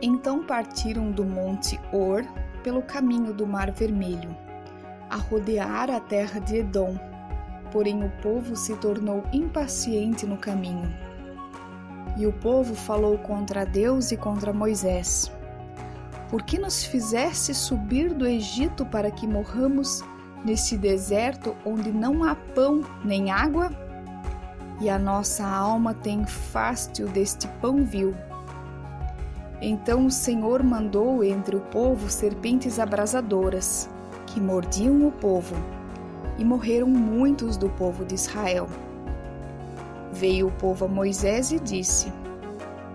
Então partiram do monte Or pelo caminho do Mar Vermelho, a rodear a terra de Edom. Porém o povo se tornou impaciente no caminho. E o povo falou contra Deus e contra Moisés: Por que nos fizeste subir do Egito para que morramos nesse deserto onde não há pão nem água? E a nossa alma tem fástio deste pão vil. Então o Senhor mandou entre o povo serpentes abrasadoras, que mordiam o povo, e morreram muitos do povo de Israel. Veio o povo a Moisés e disse: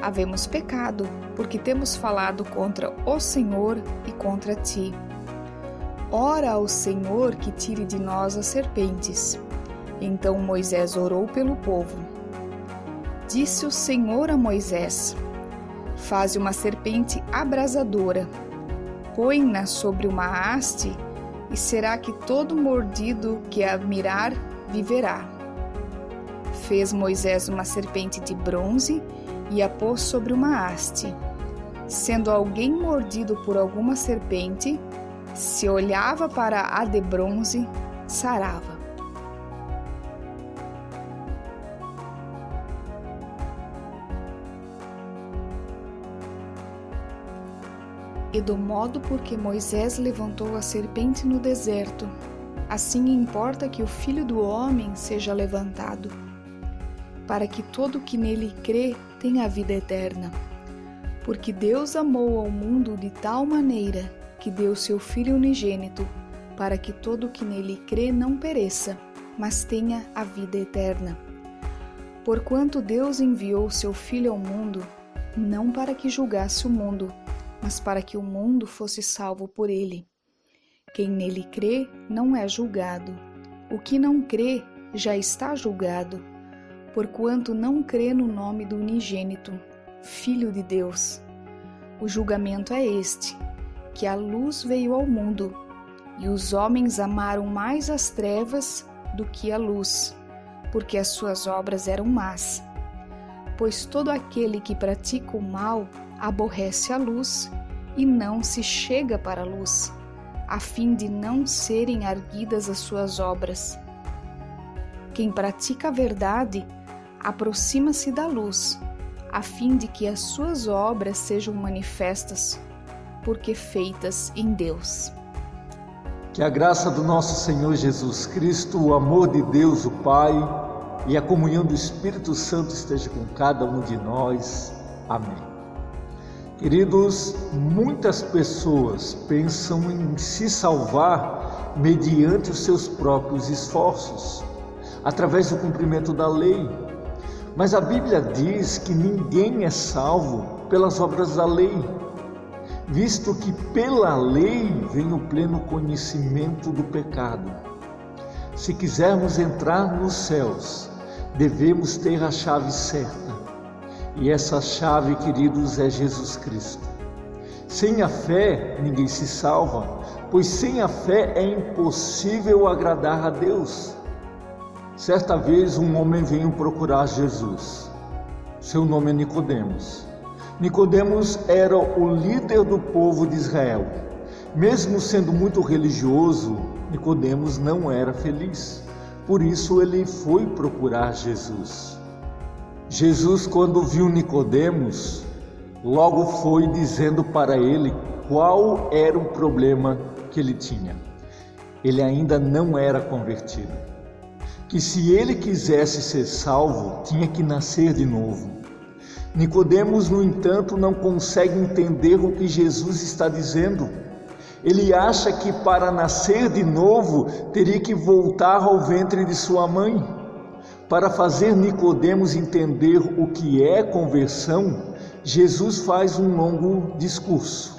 Havemos pecado, porque temos falado contra o Senhor e contra ti. Ora ao Senhor que tire de nós as serpentes. Então Moisés orou pelo povo. Disse o Senhor a Moisés: Faze uma serpente abrasadora, põe-na sobre uma haste, e será que todo mordido que a mirar viverá. Fez Moisés uma serpente de bronze e a pôs sobre uma haste. Sendo alguém mordido por alguma serpente, se olhava para a de bronze, sarava. E do modo por que Moisés levantou a serpente no deserto, assim importa que o Filho do Homem seja levantado, para que todo que nele crê tenha a vida eterna. Porque Deus amou ao mundo de tal maneira que deu seu Filho unigênito, para que todo que nele crê não pereça, mas tenha a vida eterna. Porquanto Deus enviou seu Filho ao mundo, não para que julgasse o mundo, mas para que o mundo fosse salvo por ele. Quem nele crê não é julgado. O que não crê já está julgado, porquanto não crê no nome do unigênito, Filho de Deus. O julgamento é este, que a luz veio ao mundo, e os homens amaram mais as trevas do que a luz, porque as suas obras eram más. Pois todo aquele que pratica o mal aborrece a luz e não se chega para a luz, a fim de não serem arguidas as suas obras. Quem pratica a verdade aproxima-se da luz, a fim de que as suas obras sejam manifestas, porque feitas em Deus. Que a graça do nosso Senhor Jesus Cristo, o amor de Deus o Pai e a comunhão do Espírito Santo esteja com cada um de nós. Amém. Queridos, muitas pessoas pensam em se salvar mediante os seus próprios esforços, através do cumprimento da lei. Mas a Bíblia diz que ninguém é salvo pelas obras da lei, visto que pela lei vem o pleno conhecimento do pecado. Se quisermos entrar nos céus, devemos ter a chave certa. E essa chave, queridos, é Jesus Cristo. Sem a fé, ninguém se salva, pois sem a fé é impossível agradar a Deus. Certa vez um homem veio procurar Jesus. Seu nome é Nicodemos. Nicodemos era o líder do povo de Israel. Mesmo sendo muito religioso, Nicodemos não era feliz. Por isso ele foi procurar Jesus. Jesus, quando viu Nicodemos, logo foi dizendo para ele qual era o problema que ele tinha. Ele ainda não era convertido. Que se ele quisesse ser salvo, tinha que nascer de novo. Nicodemos, no entanto, não consegue entender o que Jesus está dizendo. Ele acha que para nascer de novo, teria que voltar ao ventre de sua mãe. Para fazer Nicodemos entender o que é conversão, Jesus faz um longo discurso.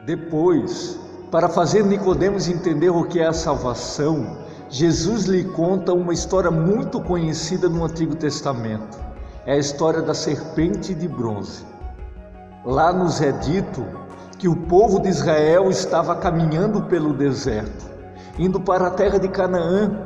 Depois, para fazer Nicodemos entender o que é a salvação, Jesus lhe conta uma história muito conhecida no Antigo Testamento. É a história da serpente de bronze. Lá nos é dito que o povo de Israel estava caminhando pelo deserto, indo para a terra de Canaã,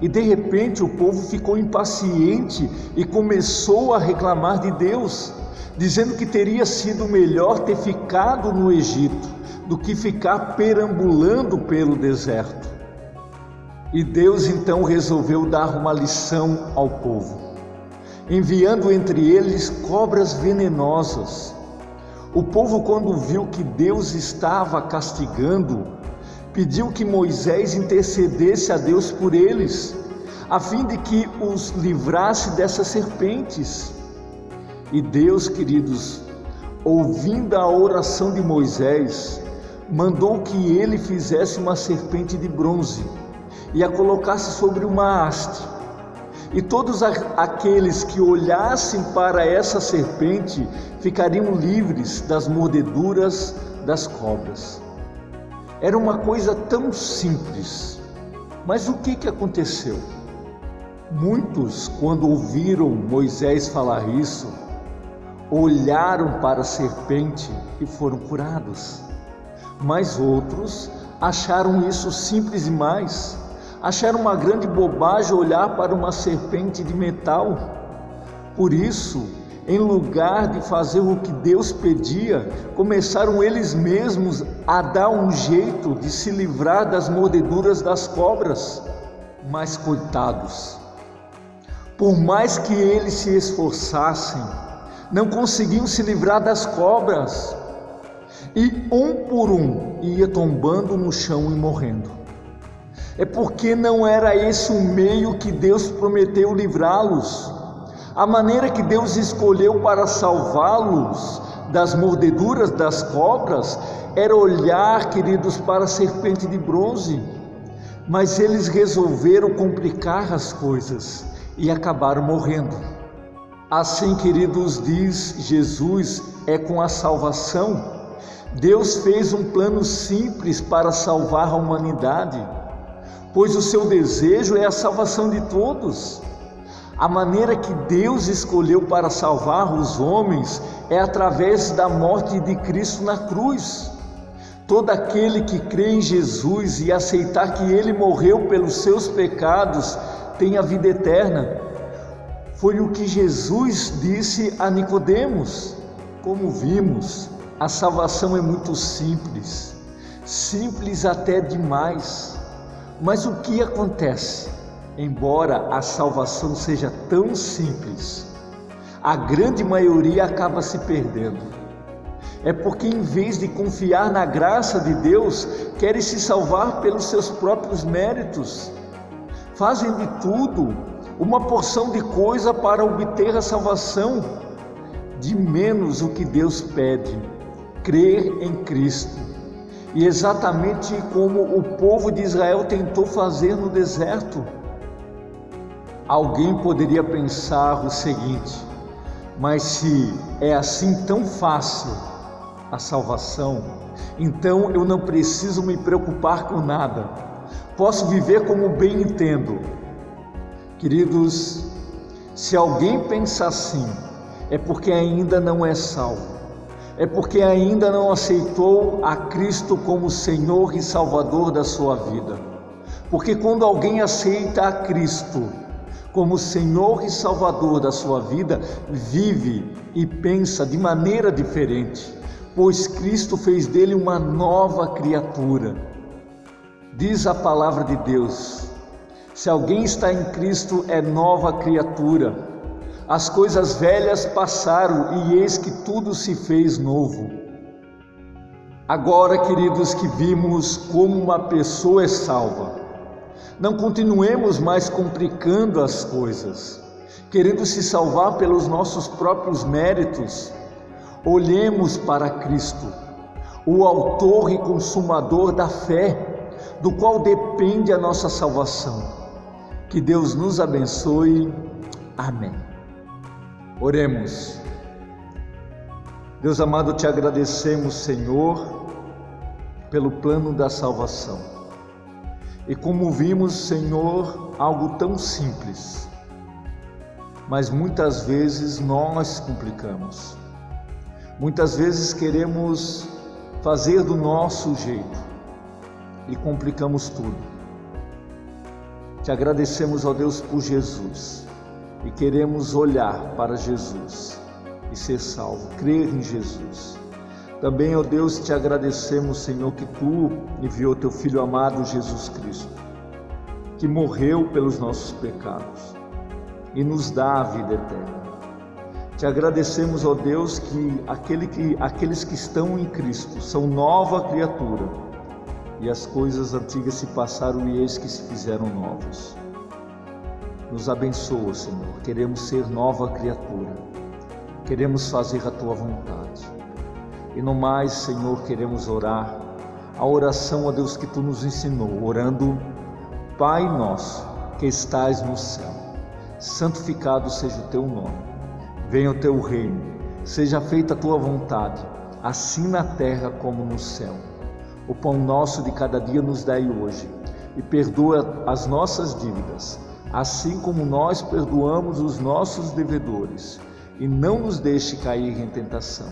e de repente o povo ficou impaciente e começou a reclamar de Deus, dizendo que teria sido melhor ter ficado no Egito do que ficar perambulando pelo deserto. E Deus então resolveu dar uma lição ao povo, enviando entre eles cobras venenosas. O povo, quando viu que Deus estava castigando, pediu que Moisés intercedesse a Deus por eles, a fim de que os livrasse dessas serpentes. E Deus, queridos, ouvindo a oração de Moisés, mandou que ele fizesse uma serpente de bronze e a colocasse sobre uma haste. E todos aqueles que olhassem para essa serpente ficariam livres das mordeduras das cobras. Era uma coisa tão simples, mas o que aconteceu? Muitos, quando ouviram Moisés falar isso, olharam para a serpente e foram curados. Mas outros acharam isso simples demais. Acharam uma grande bobagem olhar para uma serpente de metal. Por isso, em lugar de fazer o que Deus pedia, começaram eles mesmos a dar um jeito de se livrar das mordeduras das cobras. Mas coitados, por mais que eles se esforçassem, não conseguiam se livrar das cobras, e um por um ia tombando no chão e morrendo. É porque não era esse o meio que Deus prometeu livrá-los. A maneira que Deus escolheu para salvá-los das mordeduras das cobras era olhar, queridos, para a serpente de bronze. Mas eles resolveram complicar as coisas e acabaram morrendo. Assim, queridos, diz Jesus, é com a salvação. Deus fez um plano simples para salvar a humanidade, pois o seu desejo é a salvação de todos. A maneira que Deus escolheu para salvar os homens é através da morte de Cristo na cruz. Todo aquele que crê em Jesus e aceitar que Ele morreu pelos seus pecados tem a vida eterna. Foi o que Jesus disse a Nicodemos. Como vimos, a salvação é muito simples, simples até demais. Mas o que acontece? Embora a salvação seja tão simples, a grande maioria acaba se perdendo. É porque, em vez de confiar na graça de Deus, querem se salvar pelos seus próprios méritos. Fazem de tudo, uma porção de coisa para obter a salvação, de menos o que Deus pede: crer em Cristo. E exatamente como o povo de Israel tentou fazer no deserto. Alguém poderia pensar o seguinte: mas se é assim tão fácil a salvação, então eu não preciso me preocupar com nada, posso viver como bem entendo. Queridos, se alguém pensa assim, é porque ainda não é salvo. É porque ainda não aceitou a Cristo como Senhor e Salvador da sua vida. Porque quando alguém aceita a Cristo como Senhor e Salvador da sua vida, vive e pensa de maneira diferente, pois Cristo fez dele uma nova criatura. Diz a palavra de Deus: se alguém está em Cristo, é nova criatura. As coisas velhas passaram e eis que tudo se fez novo. Agora, queridos, que vimos como uma pessoa é salva, não continuemos mais complicando as coisas, querendo se salvar pelos nossos próprios méritos. Olhemos para Cristo, o autor e consumador da fé, do qual depende a nossa salvação. Que Deus nos abençoe. Amém. Oremos. Deus amado, te agradecemos, Senhor, pelo plano da salvação. E como vimos, Senhor, algo tão simples, mas muitas vezes nós complicamos. Muitas vezes queremos fazer do nosso jeito e complicamos tudo. Te agradecemos, ó Deus, por Jesus e queremos olhar para Jesus e ser salvo, crer em Jesus. Também, ó Deus, te agradecemos, Senhor, que Tu enviou Teu Filho amado Jesus Cristo, que morreu pelos nossos pecados e nos dá a vida eterna. Te agradecemos, ó Deus, que aqueles que estão em Cristo são nova criatura e as coisas antigas se passaram e eis que se fizeram novas. Nos abençoa, Senhor, queremos ser nova criatura, queremos fazer a Tua vontade. E no mais, Senhor, queremos orar a oração, ó Deus, que Tu nos ensinou, orando: Pai nosso que estais no céu, santificado seja o Teu nome. Venha o Teu reino, seja feita a Tua vontade, assim na terra como no céu. O pão nosso de cada dia nos dai hoje, e perdoa as nossas dívidas, assim como nós perdoamos os nossos devedores. E não nos deixe cair em tentação,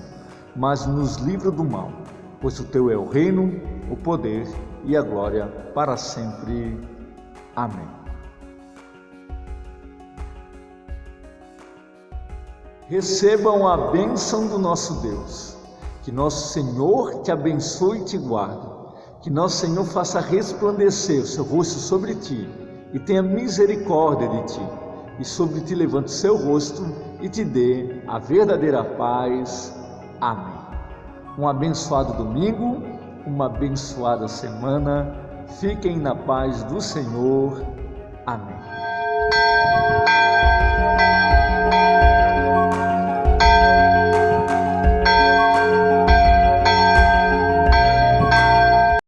mas nos livra do mal, pois o Teu é o reino, o poder e a glória para sempre. Amém. Recebam a bênção do nosso Deus. Que nosso Senhor te abençoe e te guarde. Que nosso Senhor faça resplandecer o seu rosto sobre ti e tenha misericórdia de ti. E sobre ti levante o seu rosto e te dê a verdadeira paz. Amém. Um abençoado domingo, uma abençoada semana. Fiquem na paz do Senhor. Amém.